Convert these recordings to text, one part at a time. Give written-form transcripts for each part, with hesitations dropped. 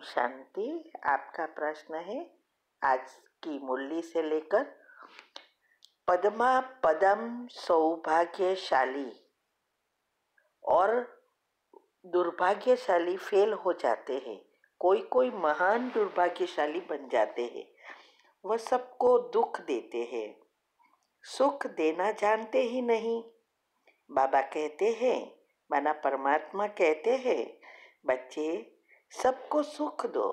शांति। आपका प्रश्न है आज की मुरली से लेकर पद्मा पदम सौभाग्यशाली और दुर्भाग्यशाली फेल हो जाते हैं। कोई कोई महान दुर्भाग्यशाली बन जाते हैं। वह सबको दुख देते हैं, सुख देना जानते ही नहीं। बाबा कहते हैं, माना परमात्मा कहते हैं, बच्चे सबको सुख दो,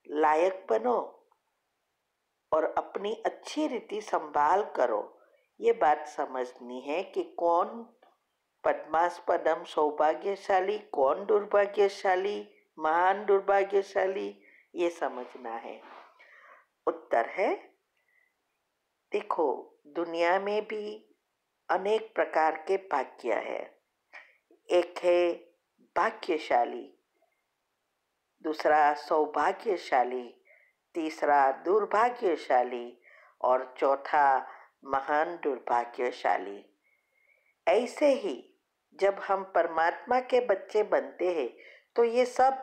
लायक बनो और अपनी अच्छी रीति संभाल करो। ये बात समझनी है कि कौन पद्मास्पदम सौभाग्यशाली, कौन दुर्भाग्यशाली, महान दुर्भाग्यशाली, ये समझना है। उत्तर है, देखो दुनिया में भी अनेक प्रकार के भाग्य है। एक है भाग्यशाली, दूसरा सौभाग्यशाली, तीसरा दुर्भाग्यशाली और चौथा महान दुर्भाग्यशाली। ऐसे ही जब हम परमात्मा के बच्चे बनते हैं तो ये सब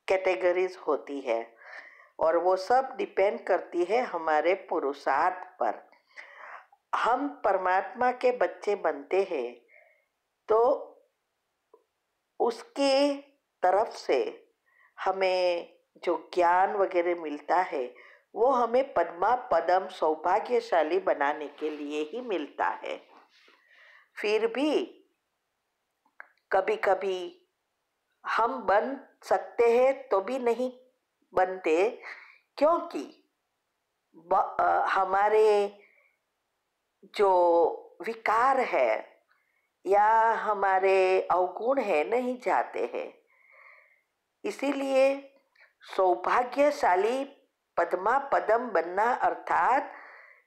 कैटेगरीज होती है और वो सब डिपेंड करती है हमारे पुरुषार्थ पर। हम परमात्मा के बच्चे बनते हैं तो उसके तरफ से हमें जो ज्ञान वगैरह मिलता है वो हमें पद्मा पदम सौभाग्यशाली बनाने के लिए ही मिलता है। फिर भी कभी कभी हम बन सकते हैं तो भी नहीं बनते, क्योंकि हमारे जो विकार है या हमारे अवगुण है नहीं जाते हैं। इसीलिए सौभाग्यशाली पद्मा पदम बनना अर्थात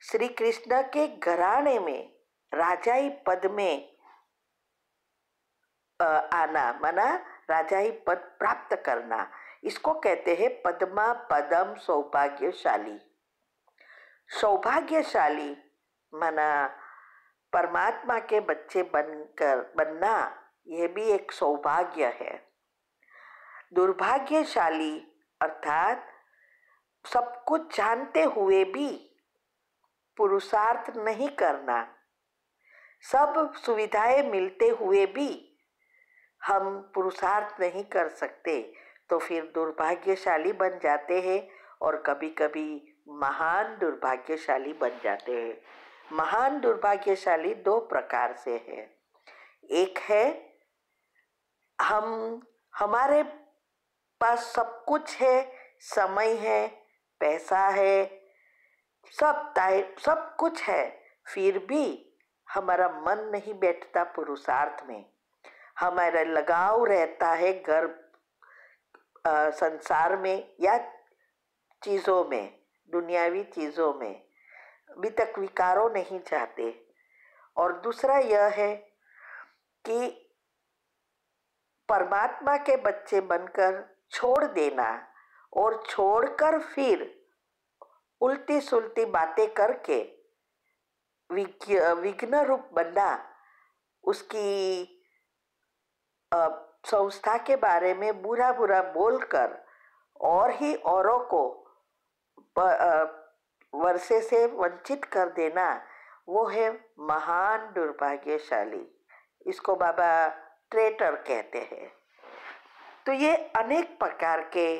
श्री कृष्ण के घराने में राजाई पद में आना, माना राजाई पद प्राप्त करना, इसको कहते हैं पद्मा पदम सौभाग्यशाली। सौभाग्यशाली माना परमात्मा के बच्चे बनना, यह भी एक सौभाग्य है। दुर्भाग्यशाली अर्थात सब कुछ जानते हुए भी पुरुषार्थ नहीं करना, सब सुविधाएं मिलते हुए भी हम पुरुषार्थ नहीं कर सकते, तो फिर दुर्भाग्यशाली बन जाते हैं और कभी कभी महान दुर्भाग्यशाली बन जाते हैं। महान दुर्भाग्यशाली दो प्रकार से है। एक है हमारे पास सब कुछ है, समय है, पैसा है, सब कुछ है, फिर भी हमारा मन नहीं बैठता पुरुषार्थ में। हमारा लगाव रहता है घर संसार में या चीज़ों में, दुनियावी चीज़ों में, अभी तक विकारों नहीं चाहते। और दूसरा यह है कि परमात्मा के बच्चे बनकर छोड़ देना और छोड़कर फिर उल्टी सुलटी बातें करके विघ्न रूप बनना, उसकी संस्था के बारे में बुरा बुरा बोलकर और ही औरों को वर्षे से वंचित कर देना, वो है महान दुर्भाग्यशाली। इसको बाबा ट्रेटर कहते हैं। तो ये अनेक प्रकार के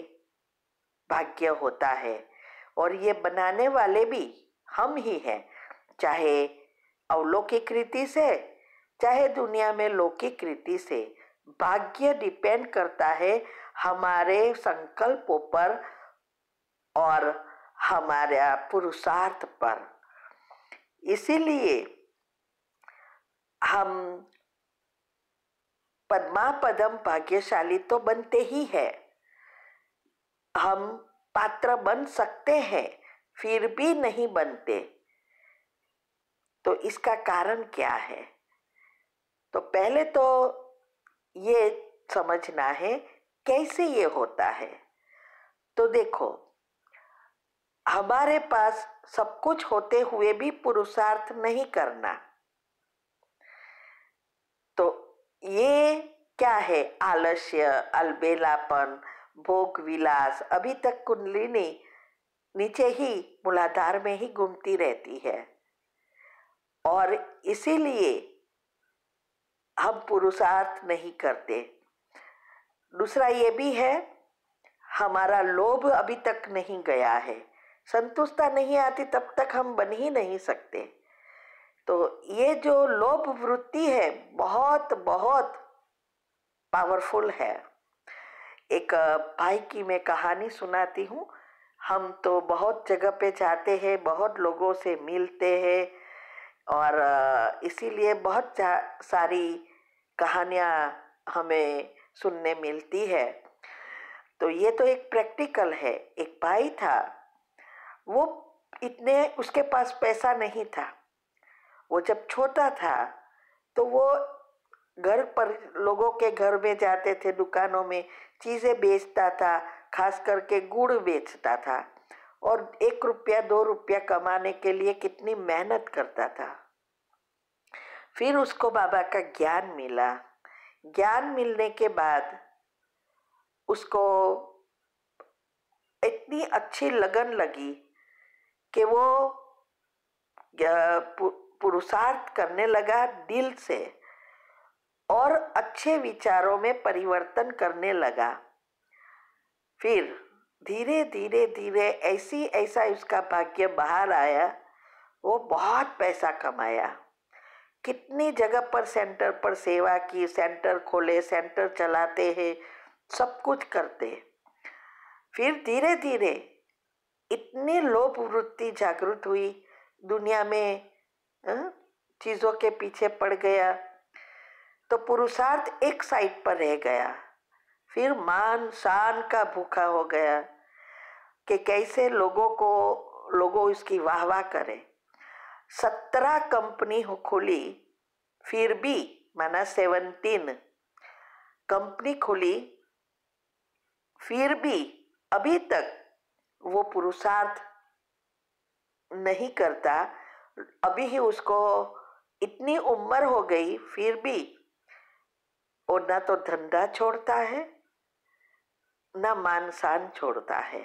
भाग्य होता है और ये बनाने वाले भी हम ही हैं, चाहे अवलौकिक रीति से चाहे दुनिया में लौकिक रीति से। भाग्य डिपेंड करता है हमारे संकल्पों पर और हमारा पुरुषार्थ पर। इसीलिए हम पद्मा पदम भाग्यशाली तो बनते ही है, हम पात्र बन सकते हैं फिर भी नहीं बनते। तो इसका कारण क्या है? तो पहले तो ये समझना है कैसे ये होता है। तो देखो, हमारे पास सब कुछ होते हुए भी पुरुषार्थ नहीं करना, तो ये क्या है आलस्य, अलबेलापन, भोग विलास। अभी तक कुंडलिनी नीचे ही मूलाधार में ही घूमती रहती है और इसीलिए हम पुरुषार्थ नहीं करते। दूसरा ये भी है, हमारा लोभ अभी तक नहीं गया है। संतुष्टता नहीं आती तब तक हम बन ही नहीं सकते। तो ये जो लोभ वृत्ति है बहुत बहुत पावरफुल है। एक भाई की मैं कहानी सुनाती हूँ। हम तो बहुत जगह पे जाते हैं, बहुत लोगों से मिलते हैं और इसीलिए बहुत सारी कहानियाँ हमें सुनने मिलती है। तो ये तो एक प्रैक्टिकल है। एक भाई था, वो इतने उसके पास पैसा नहीं था। वो जब छोटा था तो वो घर पर लोगों के घर में जाते थे, दुकानों में चीजें बेचता था, खास करके गुड़ बेचता था और 1 रुपया 2 रुपया कमाने के लिए कितनी मेहनत करता था। फिर उसको बाबा का ज्ञान मिला। ज्ञान मिलने के बाद उसको इतनी अच्छी लगन लगी कि वो पुरुषार्थ करने लगा दिल से और अच्छे विचारों में परिवर्तन करने लगा। फिर धीरे धीरे धीरे ऐसा उसका भाग्य बाहर आया। वो बहुत पैसा कमाया, कितनी जगह पर सेंटर पर सेवा की, सेंटर खोले, सेंटर चलाते हैं, सब कुछ करते। फिर धीरे धीरे इतनी लोभ वृत्ति जागृत हुई, दुनिया में चीजों के पीछे पड़ गया तो पुरुषार्थ एक साइड पर रह गया। फिर मान शान का भूखा हो गया कि कैसे लोगों इसकी वाहवाह करें। 17 कंपनी खोली, फिर भी माना 17 कंपनी खोली, फिर भी अभी तक वो पुरुषार्थ नहीं करता। अभी ही उसको इतनी उम्र हो गई, फिर भी वो ना तो धंधा छोड़ता है ना मान शान छोड़ता है।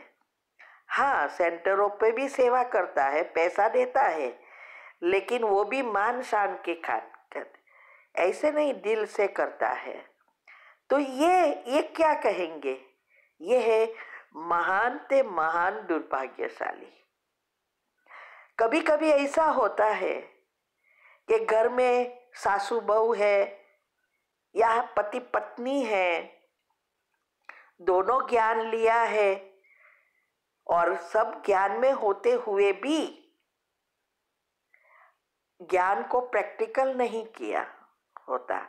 हाँ, सेंटरों पे भी सेवा करता है, पैसा देता है, लेकिन वो भी मान शान के खातिर, ऐसे नहीं दिल से करता है। तो ये क्या कहेंगे? ये है महान ते महान दुर्भाग्यशाली। कभी कभी ऐसा होता है कि घर में सासू बहू है या पति पत्नी है, दोनों ज्ञान लिया है और सब ज्ञान में होते हुए भी ज्ञान को प्रैक्टिकल नहीं किया होता।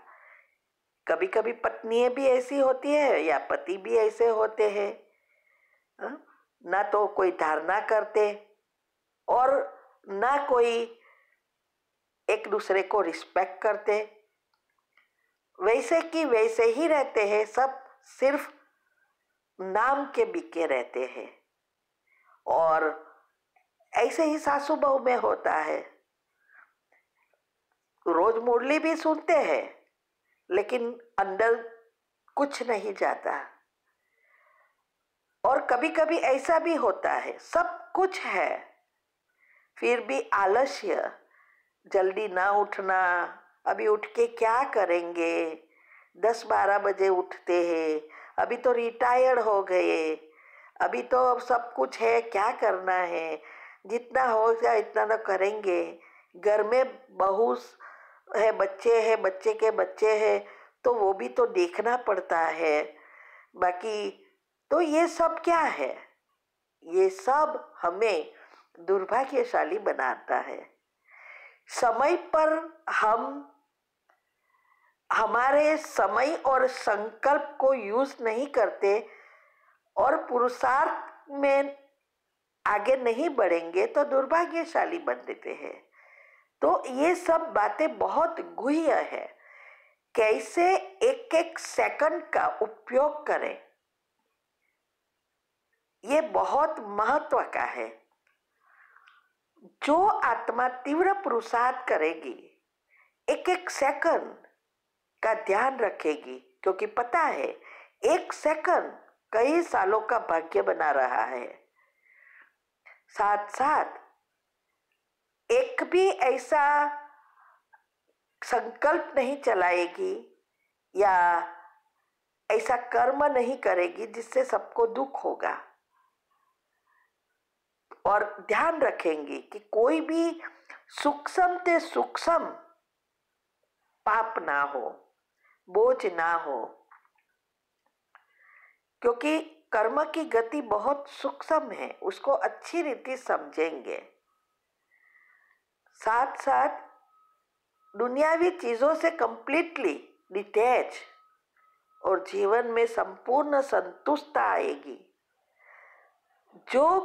कभी कभी पत्नी भी ऐसी होती है या पति भी ऐसे होते हैं, ना तो कोई धारणा करते और ना कोई एक दूसरे को रिस्पेक्ट करते, वैसे की वैसे ही रहते हैं, सब सिर्फ नाम के बिके रहते हैं। और ऐसे ही सासू बहू में होता है, रोज मुरली भी सुनते हैं लेकिन अंदर कुछ नहीं जाता। और कभी कभी ऐसा भी होता है, सब कुछ है फिर भी आलस्य, जल्दी ना उठना, अभी उठ के क्या करेंगे, 10-12 बजे उठते हैं, अभी तो रिटायर्ड हो गए, अभी तो अब सब कुछ है, क्या करना है, जितना हो जाए इतना तो करेंगे। घर में बहू है, बच्चे हैं, बच्चे के बच्चे हैं, तो वो भी तो देखना पड़ता है। बाकी तो ये सब क्या है? ये सब हमें दुर्भाग्यशाली बनाता है। समय पर हम हमारे समय और संकल्प को यूज नहीं करते और पुरुषार्थ में आगे नहीं बढ़ेंगे तो दुर्भाग्यशाली बन देते हैं। तो ये सब बातें बहुत गुह्य है। कैसे एक एक सेकंड का उपयोग करें, ये बहुत महत्व का है। जो आत्मा तीव्र पुरुषार्थ करेगी, एक एक सेकंड का ध्यान रखेगी, क्योंकि पता है 1 सेकंड कई सालों का भाग्य बना रहा है। साथ साथ एक भी ऐसा संकल्प नहीं चलाएगी या ऐसा कर्म नहीं करेगी जिससे सबको दुख होगा। और ध्यान रखेंगे कि कोई भी सूक्ष्म से सूक्ष्म पाप ना हो, बोझ ना हो, क्योंकि कर्म की गति बहुत सूक्ष्म है, उसको अच्छी रीति समझेंगे। साथ साथ दुनियावी चीजों से कंप्लीटली डिटैच और जीवन में संपूर्ण संतुष्टता आएगी। जो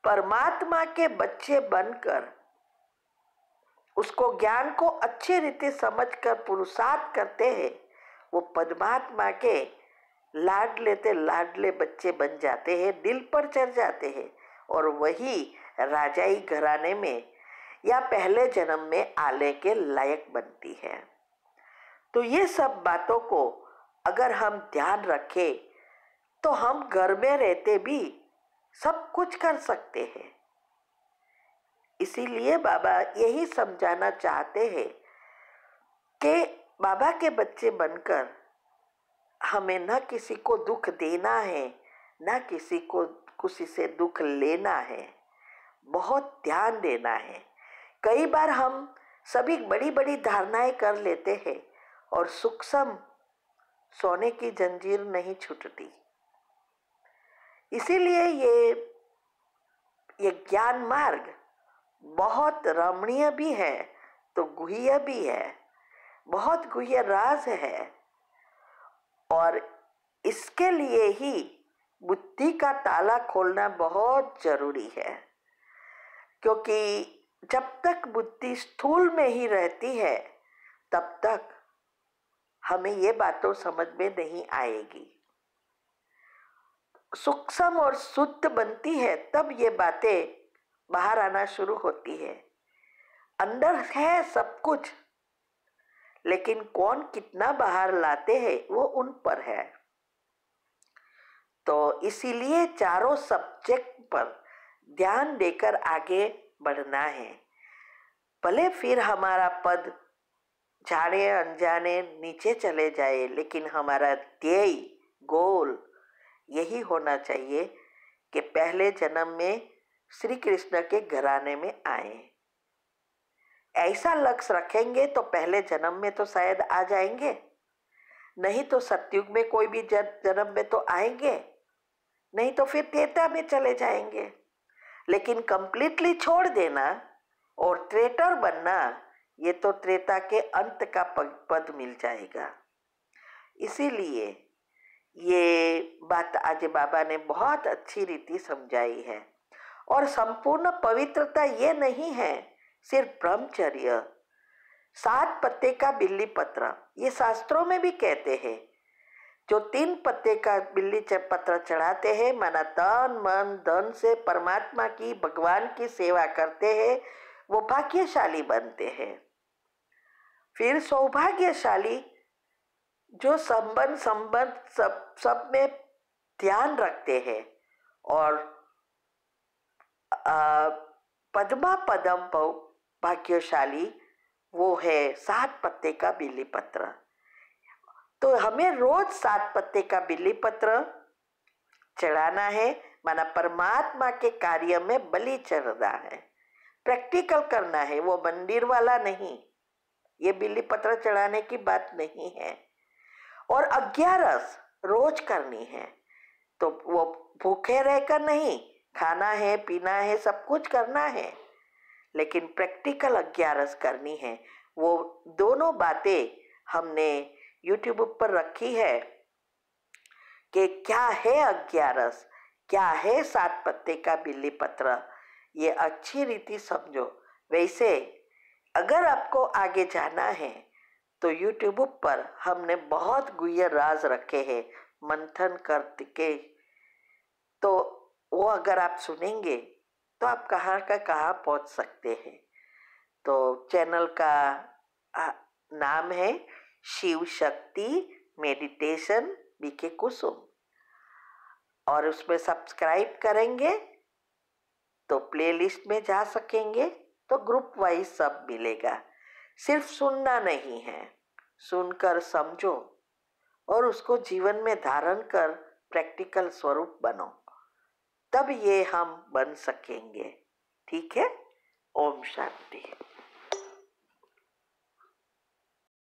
परमात्मा के बच्चे बनकर उसको ज्ञान को अच्छी रीति समझकर पुरुषार्थ करते हैं, वो परमात्मा के लाडले बच्चे बन जाते हैं, दिल पर चढ़ जाते हैं और वही राजाई घराने में या पहले जन्म में आने के लायक बनती है। तो ये सब बातों को अगर हम ध्यान रखें तो हम घर में रहते भी सब कुछ कर सकते हैं। इसीलिए बाबा यही समझाना चाहते हैं कि बाबा के बच्चे बनकर हमें न किसी को दुख देना है, न किसी से दुख लेना है। बहुत ध्यान देना है। कई बार हम सभी बड़ी बड़ी धारणाएं कर लेते हैं और सूक्ष्म सोने की जंजीर नहीं छूटती। इसीलिए ये ज्ञान मार्ग बहुत रमणीय भी है तो गुह्य भी है, बहुत गुह्य राज है। और इसके लिए ही बुद्धि का ताला खोलना बहुत जरूरी है, क्योंकि जब तक बुद्धि स्थूल में ही रहती है तब तक हमें ये बातों समझ में नहीं आएगी। सूक्ष्म और शुद्ध बनती है तब ये बातें बाहर आना शुरू होती है। अंदर है सब कुछ, लेकिन कौन कितना बाहर लाते हैं वो उन पर है। तो इसीलिए चारों सब्जेक्ट पर ध्यान देकर आगे बढ़ना है। भले फिर हमारा पद जाने अनजाने नीचे चले जाए, लेकिन हमारा ध्येय गोल यही होना चाहिए कि पहले जन्म में श्री कृष्ण के घराने में आए। ऐसा लक्ष्य रखेंगे तो पहले जन्म में तो शायद आ जाएंगे, नहीं तो सतयुग में कोई भी जन्म में तो आएंगे, नहीं तो फिर त्रेता में चले जाएंगे। लेकिन कंप्लीटली छोड़ देना और ट्रेटर बनना, ये तो त्रेता के अंत का पद मिल जाएगा। इसीलिए ये बात आज बाबा ने बहुत अच्छी रीति समझाई है। और संपूर्ण पवित्रता ये नहीं है सिर्फ ब्रह्मचर्य, 7 पत्ते का बिल्ली पत्र, ये शास्त्रों में भी कहते हैं। जो 3 पत्ते का बिल्ली पत्र चढ़ाते हैं, माना तन मन धन से परमात्मा की भगवान की सेवा करते हैं, वो भाग्यशाली बनते हैं। फिर सौभाग्यशाली जो संबंध सब में ध्यान रखते हैं और पद्मा पदम भाग्यशाली वो है 7 पत्ते का बिल्ली पत्र। तो हमें रोज 7 पत्ते का बिल्ली पत्र चढ़ाना है, माना परमात्मा के कार्य में बलि चढ़ना है, प्रैक्टिकल करना है, वो मंदिर वाला नहीं। ये बिल्ली पत्र चढ़ाने की बात नहीं है। और 11 रोज करनी है, तो वो भूखे रहकर नहीं, खाना है पीना है सब कुछ करना है, लेकिन प्रैक्टिकल 11 करनी है। वो दोनों बातें हमने YouTube पर रखी है कि क्या है 11, क्या है 7 पत्ते का बिल्ली पत्र, ये अच्छी रीति समझो। वैसे अगर आपको आगे जाना है तो YouTube पर हमने बहुत गुह्य राज रखे हैं मंथन करके, तो वो अगर आप सुनेंगे तो आप कहाँ का कहाँ पहुँच सकते हैं। तो चैनल का नाम है शिव शक्ति मेडिटेशन बीके कुसुम, और उसमें सब्सक्राइब करेंगे तो प्लेलिस्ट में जा सकेंगे, तो ग्रुप वाइज सब मिलेगा। सिर्फ सुनना नहीं है, सुनकर समझो और उसको जीवन में धारण कर प्रैक्टिकल स्वरूप बनो, तब ये हम बन सकेंगे। ठीक है? ओम शांति।